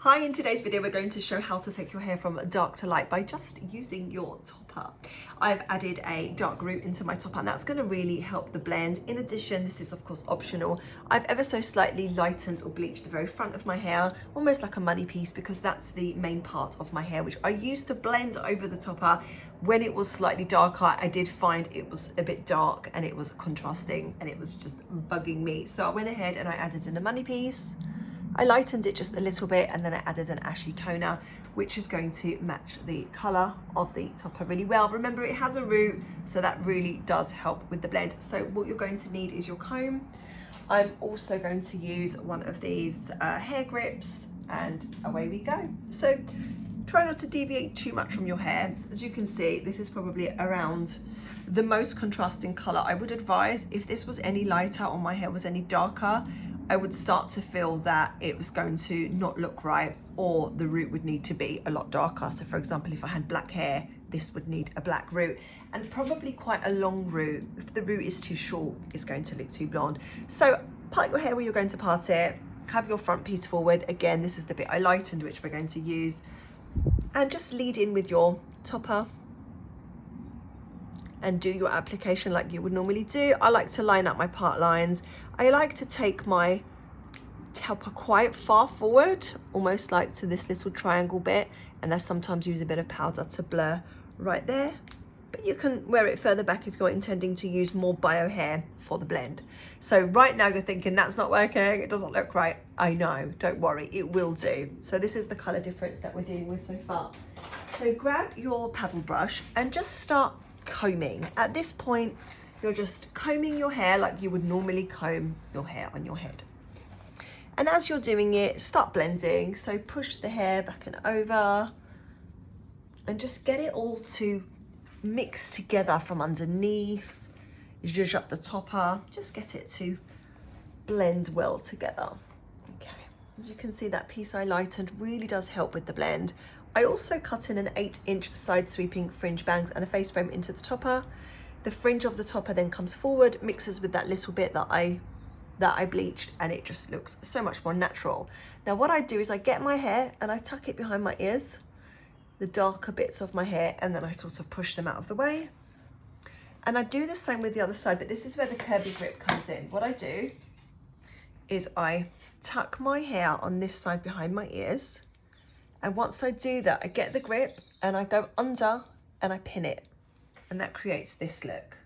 Hi, in today's video we're going to show how to take your hair from dark to light by just using your topper. I've added a dark root into my topper and that's going to really help the blend. In addition, this is of course optional, I've ever so slightly lightened or bleached the very front of my hair, almost like a money piece, because that's the main part of my hair which I used to blend over the topper. When it was slightly darker, I did find it was a bit dark and it was contrasting and it was just bugging me. So I went ahead and I added in a money piece. I lightened it just a little bit and then I added an ashy toner, which is going to match the color of the topper really well. Remember, it has a root, so that really does help with the blend. So what you're going to need is your comb. I'm also going to use one of these hair grips, and away we go. So try not to deviate too much from your hair. As you can see, this is probably around the most contrasting color. I would advise, if this was any lighter or my hair was any darker, I would start to feel that it was going to not look right, or the root would need to be a lot darker. So for example, if I had black hair, this would need a black root, and probably quite a long root. If the root is too short, it's going to look too blonde. So part your hair where you're going to part it, have your front piece forward. Again, this is the bit I lightened, which we're going to use, and just lead in with your topper and do your application like you would normally do. I like to line up my part lines. I like to take my topper quite far forward, almost like to this little triangle bit, and I sometimes use a bit of powder to blur right there. But you can wear it further back if you're intending to use more bio hair for the blend. So right now you're thinking, that's not working, it doesn't look right. I know, don't worry, it will do. So this is the color difference that we're dealing with so far. So grab your paddle brush and just start combing. At this point, you're just combing your hair like you would normally comb your hair on your head. And as you're doing it, start blending. So push the hair back and over and just get it all to mix together from underneath. Zhuzh up the topper, just get it to blend well together. Okay, as you can see, that piece I lightened really does help with the blend. I also cut in an 8-inch side sweeping fringe bangs and a face frame into the topper. The fringe of the topper then comes forward, mixes with that little bit that I bleached, and it just looks so much more natural. Now what I do is I get my hair and I tuck it behind my ears, the darker bits of my hair, and then I sort of push them out of the way. And I do the same with the other side, but this is where the curvy grip comes in. What I do is I tuck my hair on this side behind my ears. And once I do that, I get the grip and I go under and I pin it. And that creates this look,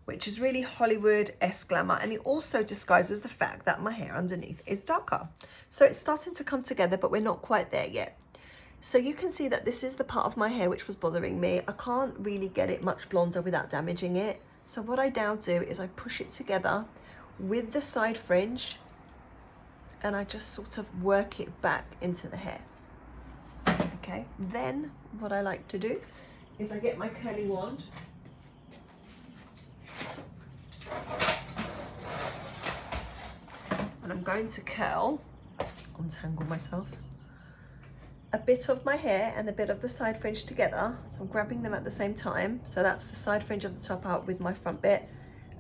which is really Hollywood-esque glamour. And it also disguises the fact that my hair underneath is darker. So it's starting to come together, but we're not quite there yet. So you can see that this is the part of my hair which was bothering me. I can't really get it much blonder without damaging it. So what I now do is I push it together with the side fringe and I just sort of work it back into the hair. Okay, then what I like to do is I get my curling wand and I'm going to curl, I just untangle myself, a bit of my hair and a bit of the side fringe together. So I'm grabbing them at the same time. So that's the side fringe of the top out with my front bit.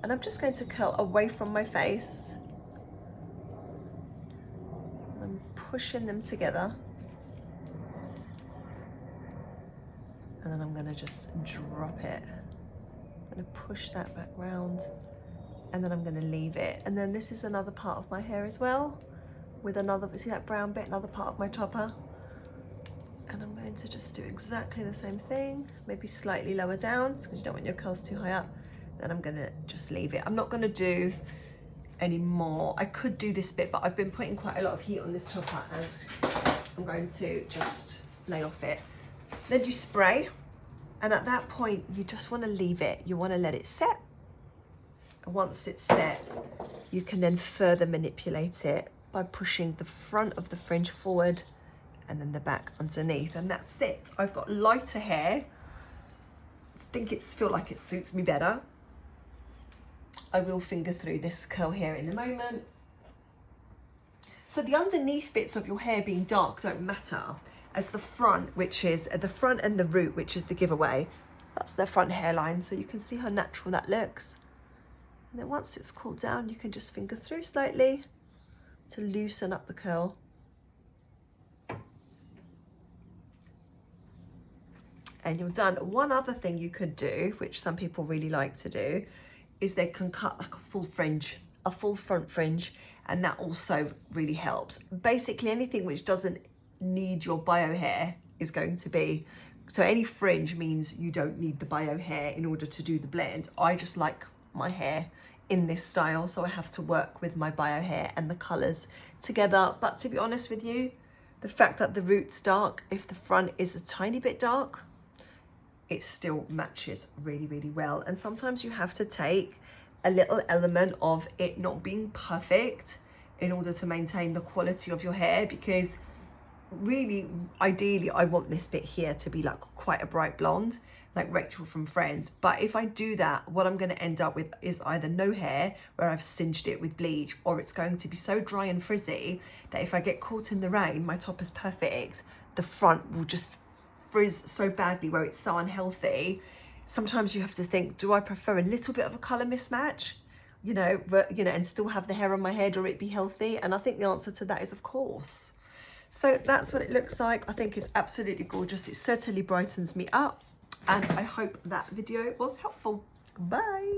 And I'm just going to curl away from my face. I'm pushing them together. And then I'm gonna just drop it. I'm gonna push that back round and then I'm gonna leave it. And then this is another part of my hair as well, with another, see that brown bit, another part of my topper. And I'm going to just do exactly the same thing, maybe slightly lower down because you don't want your curls too high up. Then I'm gonna just leave it. I'm not gonna do any more. I could do this bit, but I've been putting quite a lot of heat on this topper and I'm going to just lay off it. Then you spray, and at that point you just want to leave it. You want to let it set. And once it's set, you can then further manipulate it by pushing the front of the fringe forward and then the back underneath, and that's it. I've got lighter hair. I think feel like it suits me better. I will finger through this curl here in a moment. So the underneath bits of your hair being dark don't matter, as the front, which is the front and the root, which is the giveaway, that's the front hairline. So you can see how natural that looks. And then once it's cooled down, you can just finger through slightly to loosen up the curl. and you're done. One other thing you could do, which some people really like to do, is they can cut like a full fringe, a full front fringe, and that also really helps. Basically anything which doesn't need your bio hair is going to be, so any fringe means you don't need the bio hair in order to do the blend. I just like my hair in this style, so I have to work with my bio hair and the colours together. But to be honest with you, the fact that the root's dark, if the front is a tiny bit dark, it still matches really, really well. And sometimes you have to take a little element of it not being perfect in order to maintain the quality of your hair, because really, ideally, I want this bit here to be like quite a bright blonde, like Rachel from Friends. But if I do that, what I'm going to end up with is either no hair, where I've singed it with bleach, or it's going to be so dry and frizzy that if I get caught in the rain, my top is perfect, the front will just frizz so badly where it's so unhealthy. Sometimes you have to think, do I prefer a little bit of a colour mismatch, and still have the hair on my head, or it be healthy? And I think the answer to that is of course. So that's what it looks like. I think it's absolutely gorgeous. It certainly brightens me up, and I hope that video was helpful. Bye.